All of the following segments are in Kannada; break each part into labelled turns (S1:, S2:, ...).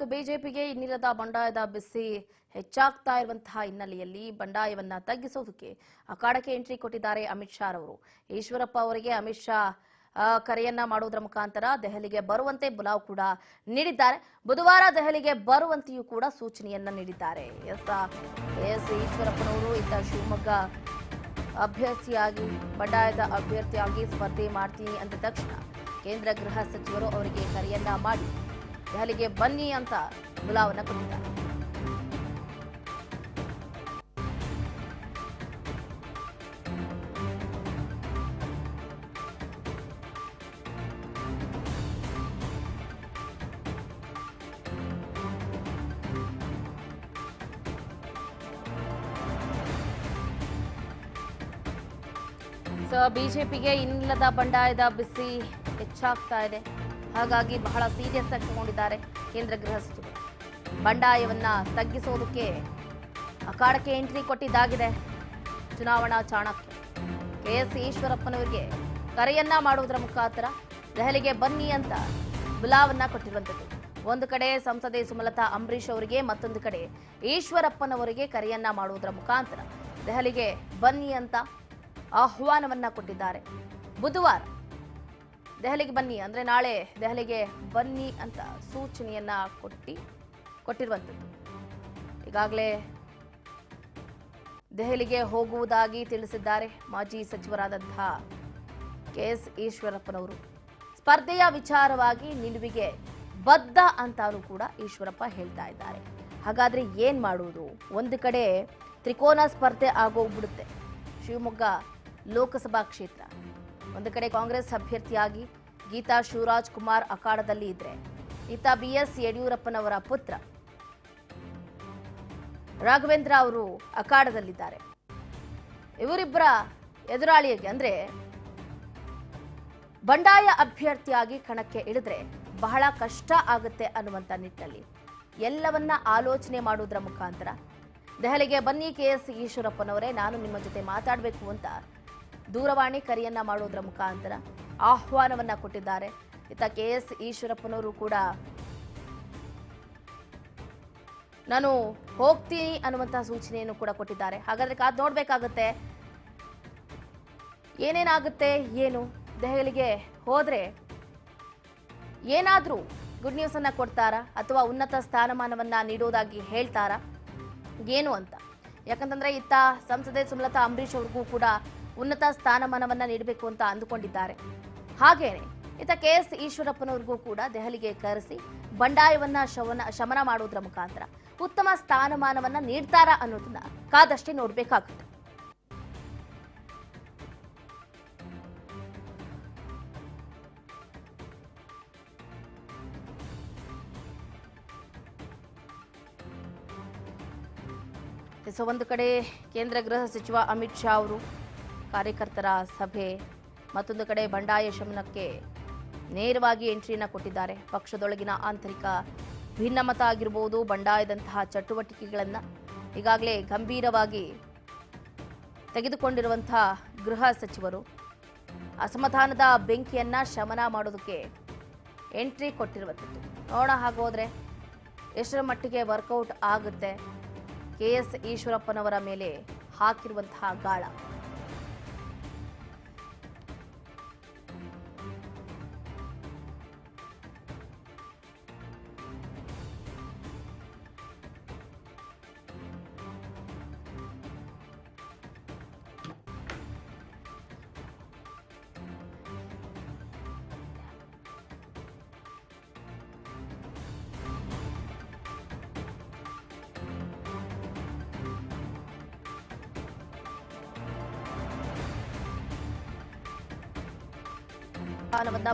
S1: ಬಿಜೆಪಿಗೆ ಇನ್ನಿಲ್ಲದ ಬಂಡಾಯದ ಬಿಸಿ ಹೆಚ್ಚಾಗ್ತಾ ಇರುವಂತಹ ಹಿನ್ನೆಲೆಯಲ್ಲಿ ಬಂಡಾಯವನ್ನ ತಗ್ಗಿಸೋದಕ್ಕೆ ಅಖಾಡಕ್ಕೆ ಎಂಟ್ರಿ ಕೊಟ್ಟಿದ್ದಾರೆ ಅಮಿತ್ ಶಾ ಅವರು. ಈಶ್ವರಪ್ಪ ಅವರಿಗೆ ಅಮಿತ್ ಶಾ ಕರೆಯನ್ನ ಮಾಡೋದ್ರ ಮುಖಾಂತರ ದೆಹಲಿಗೆ ಬರುವಂತೆ ಬುಲಾವ್ ಕೂಡ ನೀಡಿದ್ದಾರೆ. ಬುಧವಾರ ದೆಹಲಿಗೆ ಬರುವಂತೆಯೂ ಕೂಡ ಸೂಚನೆಯನ್ನ ನೀಡಿದ್ದಾರೆ. ಎಸ್ ಈಶ್ವರಪ್ಪನವರು ಇತ್ತ ಶಿವಮೊಗ್ಗ ಅಭ್ಯರ್ಥಿಯಾಗಿ ಬಂಡಾಯದ ಅಭ್ಯರ್ಥಿಯಾಗಿ ಸ್ಪರ್ಧೆ ಮಾಡ್ತೀನಿ ಅಂದ ತಕ್ಷಣ ಕೇಂದ್ರ ಗೃಹ ಸಚಿವರು ಅವರಿಗೆ ಕರೆಯನ್ನ ಮಾಡಿ ದೆಹಲಿಗೆ ಬನ್ನಿ ಅಂತ ಬುಲಾವನ್ನ ಕೊಟ್ಟಿದ್ದಾರೆ. ಬಿಜೆಪಿಗೆ ಇನ್ನಿಲ್ಲದ ಬಂಡಾಯದ ಬಿಸಿ ಹೆಚ್ಚಾಗ್ತಾ ಇದೆ. ಹಾಗಾಗಿ ಬಹಳ ಸೀರಿಯಸ್ ಆಗಿ ತಗೊಂಡಿದ್ದಾರೆ ಕೇಂದ್ರ ಗೃಹ ಸಚಿವರು. ಬಂಡಾಯವನ್ನ ತಗ್ಗಿಸೋದಕ್ಕೆ ಅಖಾಡಕ್ಕೆ ಎಂಟ್ರಿ ಕೊಟ್ಟಿದ್ದಾಗಿದೆ ಚುನಾವಣಾ ಚಾಣಕ್ಯ ಕೆಎಸ್ ಈಶ್ವರಪ್ಪನವರಿಗೆ ಕರೆಯನ್ನ ಮಾಡುವುದರ ಮುಖಾಂತರ ದೆಹಲಿಗೆ ಬನ್ನಿ ಅಂತ ಬುಲಾವನ್ನ ಕೊಟ್ಟಿರುವಂಥದ್ದು. ಒಂದು ಕಡೆ ಸಂಸದೆ ಸುಮಲತಾ ಅಂಬರೀಶ್ ಅವರಿಗೆ, ಮತ್ತೊಂದು ಕಡೆ ಈಶ್ವರಪ್ಪನವರಿಗೆ ಕರೆಯನ್ನ ಮಾಡುವುದರ ಮುಖಾಂತರ ದೆಹಲಿಗೆ ಬನ್ನಿ ಅಂತ ಆಹ್ವಾನವನ್ನ ಕೊಟ್ಟಿದ್ದಾರೆ. ಬುಧವಾರ ದೆಹಲಿಗೆ ಬನ್ನಿ ಅಂದ್ರೆ ನಾಳೆ ದೆಹಲಿಗೆ ಬನ್ನಿ ಅಂತ ಸೂಚನೆಯನ್ನ ಕೊಟ್ಟಿರುವಂಥದ್ದು. ಈಗಾಗಲೇ ದೆಹಲಿಗೆ ಹೋಗುವುದಾಗಿ ತಿಳಿಸಿದ್ದಾರೆ ಮಾಜಿ ಸಚಿವರಾದಂತಹ ಕೆಎಸ್ ಈಶ್ವರಪ್ಪನವರು. ಸ್ಪರ್ಧೆಯ ವಿಚಾರವಾಗಿ ನಿಲುವಿಗೆ ಬದ್ಧ ಅಂತಾನೂ ಕೂಡ ಈಶ್ವರಪ್ಪ ಹೇಳ್ತಾ ಇದ್ದಾರೆ. ಹಾಗಾದ್ರೆ ಏನ್ ಮಾಡುವುದು? ಒಂದು ಕಡೆ ತ್ರಿಕೋನ ಸ್ಪರ್ಧೆ ಆಗೋಗ್ಬಿಡುತ್ತೆ. ಶಿವಮೊಗ್ಗ ಲೋಕಸಭಾ ಕ್ಷೇತ್ರ ಒಂದು ಕಡೆ ಕಾಂಗ್ರೆಸ್ ಅಭ್ಯರ್ಥಿಯಾಗಿ ಗೀತಾ ಶಿವರಾಜ್ ಕುಮಾರ್ ಅಖಾಡದಲ್ಲಿ ಇದ್ರೆ, ಇತ್ತ ಬಿಎಸ್ ಯಡಿಯೂರಪ್ಪನವರ ಪುತ್ರ ರಾಘವೇಂದ್ರ ಅವರು ಅಖಾಡದಲ್ಲಿದ್ದಾರೆ. ಇವರಿಬ್ಬರ ಎದುರಾಳಿಯಾಗಿ ಅಂದ್ರೆ ಬಂಡಾಯ ಅಭ್ಯರ್ಥಿಯಾಗಿ ಕಣಕ್ಕೆ ಇಳಿದ್ರೆ ಬಹಳ ಕಷ್ಟ ಆಗುತ್ತೆ ಅನ್ನುವಂತ ನಿಟ್ಟಿನಲ್ಲಿ ಎಲ್ಲವನ್ನ ಆಲೋಚನೆ ಮಾಡುವುದರ ಮುಖಾಂತರ ದೆಹಲಿಗೆ ಬನ್ನಿ ಕೆಎಸ್ ಈಶ್ವರಪ್ಪನವರೇ, ನಾನು ನಿಮ್ಮ ಜೊತೆ ಮಾತಾಡಬೇಕು ಅಂತ ದೂರವಾಣಿ ಕರೆಯನ್ನ ಮಾಡೋದ್ರ ಮುಖಾಂತರ ಆಹ್ವಾನವನ್ನ ಕೊಟ್ಟಿದ್ದಾರೆ. ಇತ್ತ ಕೆಎಸ್ ಈಶ್ವರಪ್ಪನವರು ಕೂಡ ನಾನು ಹೋಗ್ತೀನಿ ಅನ್ನುವಂತಹ ಸೂಚನೆಯನ್ನು ಕೂಡ ಕೊಟ್ಟಿದ್ದಾರೆ. ಹಾಗಾದ್ರೆ ಕಾದ್ ನೋಡ್ಬೇಕಾಗತ್ತೆ ಏನೇನಾಗುತ್ತೆ ಏನು. ದೆಹಲಿಗೆ ಹೋದ್ರೆ ಏನಾದ್ರೂ ಗುಡ್ ನ್ಯೂಸ್ ಅನ್ನ ಕೊಡ್ತಾರಾ ಅಥವಾ ಉನ್ನತ ಸ್ಥಾನಮಾನವನ್ನ ನೀಡೋದಾಗಿ ಹೇಳ್ತಾರಾ ಏನು ಅಂತ. ಯಾಕಂತಂದ್ರೆ ಇತ್ತ ಸಂಸದೆ ಸುಮಲತಾ ಅಂಬರೀಶ್ ಅವ್ರಿಗೂ ಕೂಡ ಉನ್ನತ ಸ್ಥಾನಮಾನವನ್ನ ನೀಡಬೇಕು ಅಂತ ಅಂದುಕೊಂಡಿದ್ದಾರೆ. ಹಾಗೇನೆ ಇತ್ತ ಕೆಎಸ್ ಈಶ್ವರಪ್ಪನವ್ರಿಗೂ ಕೂಡ ದೆಹಲಿಗೆ ಕರೆಸಿ ಬಂಡಾಯವನ್ನ ಶಮನ ಮಾಡೋದ್ರ ಮುಖಾಂತರ ಉತ್ತಮ ಸ್ಥಾನಮಾನವನ್ನ ನೀಡ್ತಾರಾ ಅನ್ನೋದನ್ನ ಕಾದಷ್ಟೇ ನೋಡ್ಬೇಕಾಗುತ್ತೆ. ಒಂದು ಕಡೆ ಕೇಂದ್ರ ಗೃಹ ಸಚಿವ ಅಮಿತ್ ಶಾ ಅವರು ಕಾರ್ಯಕರ್ತರ ಸಭೆ, ಮತ್ತೊಂದು ಕಡೆ ಬಂಡಾಯ ಶಮನಕ್ಕೆ ನೇರವಾಗಿ ಎಂಟ್ರಿಯನ್ನು ಕೊಟ್ಟಿದ್ದಾರೆ. ಪಕ್ಷದೊಳಗಿನ ಆಂತರಿಕ ಭಿನ್ನಮತ ಆಗಿರಬಹುದು, ಬಂಡಾಯದಂತಹ ಚಟುವಟಿಕೆಗಳನ್ನು ಈಗಾಗಲೇ ಗಂಭೀರವಾಗಿ ತೆಗೆದುಕೊಂಡಿರುವಂತಹ ಗೃಹ ಸಚಿವರು ಅಸಮಾಧಾನದ ಬೆಂಕಿಯನ್ನ ಶಮನ ಮಾಡೋದಕ್ಕೆ ಎಂಟ್ರಿ ಕೊಟ್ಟಿರುವಂಥದ್ದು. ನೋಡೋಣ ಹಾಗೋದ್ರೆ ಎಷ್ಟರ ಮಟ್ಟಿಗೆ ವರ್ಕೌಟ್ ಆಗುತ್ತೆ ಕೆಎಸ್ ಈಶ್ವರಪ್ಪನವರ ಮೇಲೆ ಹಾಕಿರುವಂತಹ ಗಾಳ.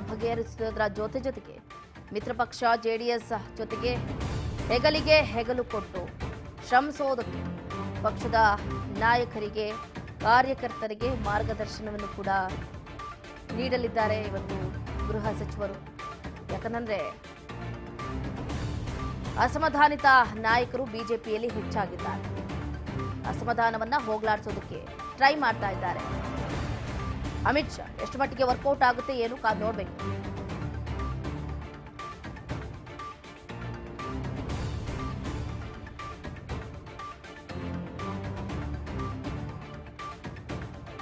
S1: ಬಗೆಹರಿಸುವುದರ ಜೊತೆಗೆ ಮಿತ್ರ ಪಕ್ಷ ಜೆಡಿಎಸ್ ಜೊತೆಗೆ ಹೆಗಲಿಗೆ ಹೆಗಲು ಕೊಟ್ಟು ಶ್ರಮಿಸೋದಕ್ಕೆ ಪಕ್ಷದ ನಾಯಕರಿಗೆ, ಕಾರ್ಯಕರ್ತರಿಗೆ ಮಾರ್ಗದರ್ಶನವನ್ನು ಕೂಡ ನೀಡಲಿದ್ದಾರೆ ಇವತ್ತು ಗೃಹ ಸಚಿವರು. ಯಾಕಂದ್ರೆ ಅಸಮಾಧಾನಿತ ನಾಯಕರು ಬಿಜೆಪಿಯಲ್ಲಿ ಹೆಚ್ಚಾಗಿದ್ದಾರೆ. ಅಸಮಾಧಾನವನ್ನ ಹೋಗಲಾಡಿಸೋದಕ್ಕೆ ಟ್ರೈ ಮಾಡ್ತಾ ಇದ್ದಾರೆ. ಅಮಿತ್ ಶಾ ಎಷ್ಟು ಮಟ್ಟಿಗೆ ವರ್ಕೌಟ್ ಆಗುತ್ತೆ ಏನು ಕಾದು ನೋಡಬೇಕು.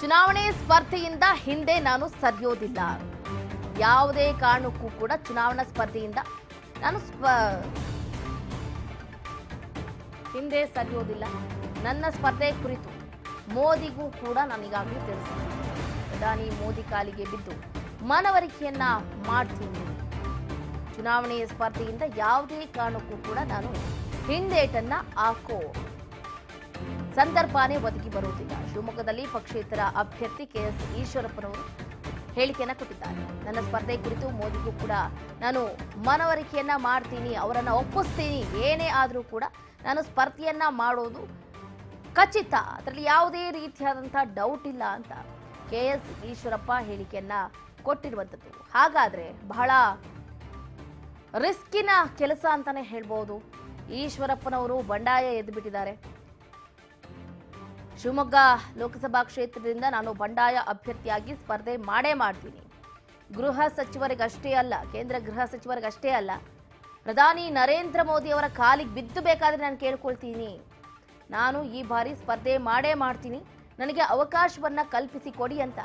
S1: ಚುನಾವಣೆ ಸ್ಪರ್ಧೆಯಿಂದ ಹಿಂದೆ ನಾನು ಸರಿಯೋದಿಲ್ಲ. ಯಾವುದೇ ಕಾರಣಕ್ಕೂ ಕೂಡ ಚುನಾವಣಾ ಸ್ಪರ್ಧೆಯಿಂದ ನಾನು ಹಿಂದೆ ಸರಿಯೋದಿಲ್ಲ. ನನ್ನ ಸ್ಪರ್ಧೆ ಕುರಿತು ಮೋದಿಗೂ ಕೂಡ ನಾನು ಈಗಾಗಲೇ ತಿಳಿಸಿದ್ದೀನಿ. ಪ್ರಧಾನಿ ಮೋದಿ ಕಾಲಿಗೆ ಬಿದ್ದು ಮನವರಿಕೆಯನ್ನ ಮಾಡ್ತೀನಿ. ಚುನಾವಣೆ ಸ್ಪರ್ಧೆಯಿಂದ ಯಾವುದೇ ಕಾರಣಕ್ಕೂ ಕೂಡ ನಾನು ಹಿಂದೇಟನ್ನ ಹಾಕೋ ಸಂದರ್ಭನೇ ಒದಗಿ ಬರುವುದಿಲ್ಲ. ಶಿವಮೊಗ್ಗದಲ್ಲಿ ಪಕ್ಷೇತರ ಅಭ್ಯರ್ಥಿ ಕೆಎಸ್ ಈಶ್ವರಪ್ಪನವರು ಹೇಳಿಕೆಯನ್ನ ಕೊಟ್ಟಿದ್ದಾರೆ. ನನ್ನ ಸ್ಪರ್ಧೆ ಕುರಿತು ಮೋದಿಗೂ ಕೂಡ ನಾನು ಮನವರಿಕೆಯನ್ನ ಮಾಡ್ತೀನಿ, ಅವರನ್ನ ಒಪ್ಪಿಸ್ತೀನಿ. ಏನೇ ಆದರೂ ಕೂಡ ನಾನು ಸ್ಪರ್ಧೆಯನ್ನ ಮಾಡೋದು ಖಚಿತ, ಅದರಲ್ಲಿ ಯಾವುದೇ ರೀತಿಯಾದಂತಹ ಡೌಟ್ ಇಲ್ಲ ಅಂತ ಕೆಎಸ್ ಈಶ್ವರಪ್ಪ ಹೇಳಿಕೆಯನ್ನ ಕೊಟ್ಟಿರುವಂಥದ್ದು. ಹಾಗಾದ್ರೆ ಬಹಳ ರಿಸ್ಕಿನ ಕೆಲಸ ಅಂತಾನೆ ಹೇಳ್ಬೋದು. ಈಶ್ವರಪ್ಪನವರು ಬಂಡಾಯ ಎದ್ದು ಬಿಟ್ಟಿದ್ದಾರೆ. ಶಿವಮೊಗ್ಗ ಲೋಕಸಭಾ ಕ್ಷೇತ್ರದಿಂದ ನಾನು ಬಂಡಾಯ ಅಭ್ಯರ್ಥಿಯಾಗಿ ಸ್ಪರ್ಧೆ ಮಾಡೇ ಮಾಡ್ತೀನಿ. ಗೃಹ ಸಚಿವರಿಗಷ್ಟೇ ಅಲ್ಲ, ಕೇಂದ್ರ ಗೃಹ ಸಚಿವರಿಗಷ್ಟೇ ಅಲ್ಲ, ಪ್ರಧಾನಿ ನರೇಂದ್ರ ಮೋದಿ ಅವರ ಕಾಲಿಗೆ ಬಿದ್ದು ಬೇಕಾದ್ರೆ ನಾನು ಕೇಳ್ಕೊಳ್ತೀನಿ. ನಾನು ಈ ಬಾರಿ ಸ್ಪರ್ಧೆ ಮಾಡೇ ಮಾಡ್ತೀನಿ, ನನಗೆ ಅವಕಾಶವನ್ನ ಕಲ್ಪಿಸಿ ಕೊಡಿ ಅಂತ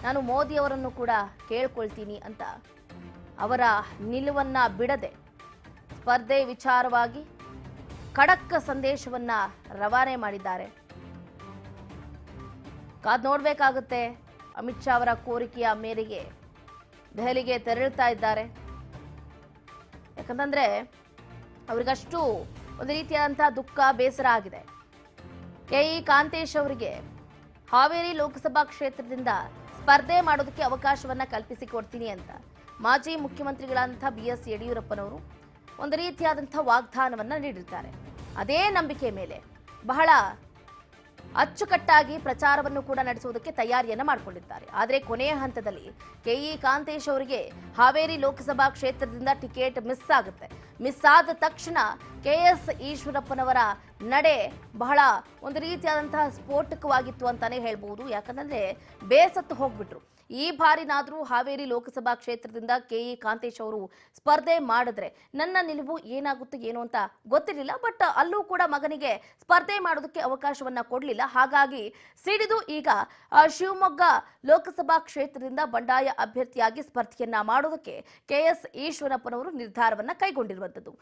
S1: ನಾನು ಮೋದಿ ಅವರನ್ನು ಕೂಡ ಕೇಳ್ಕೊಳ್ತೀನಿ ಅಂತ ಅವರ ನಿಲುವನ್ನ ಬಿಡದೆ ಸ್ಪರ್ಧೆ ವಿಚಾರವಾಗಿ ಖಡಕ್ ಸಂದೇಶವನ್ನ ರವಾನೆ ಮಾಡಿದ್ದಾರೆ. ಕಾದ್ ನೋಡ್ಬೇಕಾಗುತ್ತೆ. ಅಮಿತ್ ಶಾ ಅವರ ಕೋರಿಕೆಯ ಮೇರೆಗೆ ದೆಹಲಿಗೆ ತೆರಳುತ್ತಾ ಇದ್ದಾರೆ. ಯಾಕಂತಂದ್ರೆ ಅವರಿಗಷ್ಟು ಒಂದು ರೀತಿಯಾದಂತಹ ದುಃಖ, ಬೇಸರ ಆಗಿದೆ. ಕೆಇ ಕಾಂತೇಶ್ ಅವರಿಗೆ ಹಾವೇರಿ ಲೋಕಸಭಾ ಕ್ಷೇತ್ರದಿಂದ ಸ್ಪರ್ಧೆ ಮಾಡೋದಕ್ಕೆ ಅವಕಾಶವನ್ನ ಕಲ್ಪಿಸಿಕೊಡ್ತೀನಿ ಅಂತ ಮಾಜಿ ಮುಖ್ಯಮಂತ್ರಿಗಳಾದಂತಹ BS ಯಡಿಯೂರಪ್ಪನವರು ಒಂದು ರೀತಿಯಾದಂತಹ ವಾಗ್ದಾನವನ್ನ ನೀಡಿರ್ತಾರೆ. ಅದೇ ನಂಬಿಕೆ ಮೇಲೆ ಬಹಳ ಅಚ್ಚುಕಟ್ಟಾಗಿ ಪ್ರಚಾರವನ್ನು ಕೂಡ ನಡೆಸುವುದಕ್ಕೆ ತಯಾರಿಯನ್ನ ಮಾಡಿಕೊಂಡಿದ್ದಾರೆ. ಆದರೆ ಕೊನೆಯ ಹಂತದಲ್ಲಿ ಕೆಇ ಕಾಂತೇಶ್ ಅವರಿಗೆ ಹಾವೇರಿ ಲೋಕಸಭಾ ಕ್ಷೇತ್ರದಿಂದ ಟಿಕೆಟ್ ಮಿಸ್ ಆಗುತ್ತೆ. ಮಿಸ್ ಆದ ತಕ್ಷಣ ಕೆಎಸ್ ಈಶ್ವರಪ್ಪನವರ ನಡೆ ಬಹಳ ಒಂದು ರೀತಿಯಾದಂತಹ ಸ್ಫೋಟಕವಾಗಿತ್ತು ಅಂತಾನೆ ಹೇಳ್ಬಹುದು. ಯಾಕಂದ್ರೆ ಬೇಸತ್ತು ಹೋಗ್ಬಿಟ್ರು. ಈ ಬಾರಿನಾದ್ರೂ ಹಾವೇರಿ ಲೋಕಸಭಾ ಕ್ಷೇತ್ರದಿಂದ ಕೆಇ ಕಾಂತೇಶ್ ಅವರು ಸ್ಪರ್ಧೆ ಮಾಡಿದ್ರೆ ನನ್ನ ನಿಲುವು ಏನಾಗುತ್ತೋ ಏನೋ ಅಂತ ಗೊತ್ತಿರಲಿಲ್ಲ. ಬಟ್ ಅಲ್ಲೂ ಕೂಡ ಮಗನಿಗೆ ಸ್ಪರ್ಧೆ ಮಾಡೋದಕ್ಕೆ ಅವಕಾಶವನ್ನ ಕೊಡಲಿಲ್ಲ. ಹಾಗಾಗಿ ಸಿಡಿದು ಈಗ ಶಿವಮೊಗ್ಗ ಲೋಕಸಭಾ ಕ್ಷೇತ್ರದಿಂದ ಬಂಡಾಯ ಅಭ್ಯರ್ಥಿಯಾಗಿ ಸ್ಪರ್ಧೆಯನ್ನ ಮಾಡೋದಕ್ಕೆ ಕೆಎಸ್ ಈಶ್ವರಪ್ಪನವರು ನಿರ್ಧಾರವನ್ನ ಕೈಗೊಂಡಿರುವಂತದ್ದು.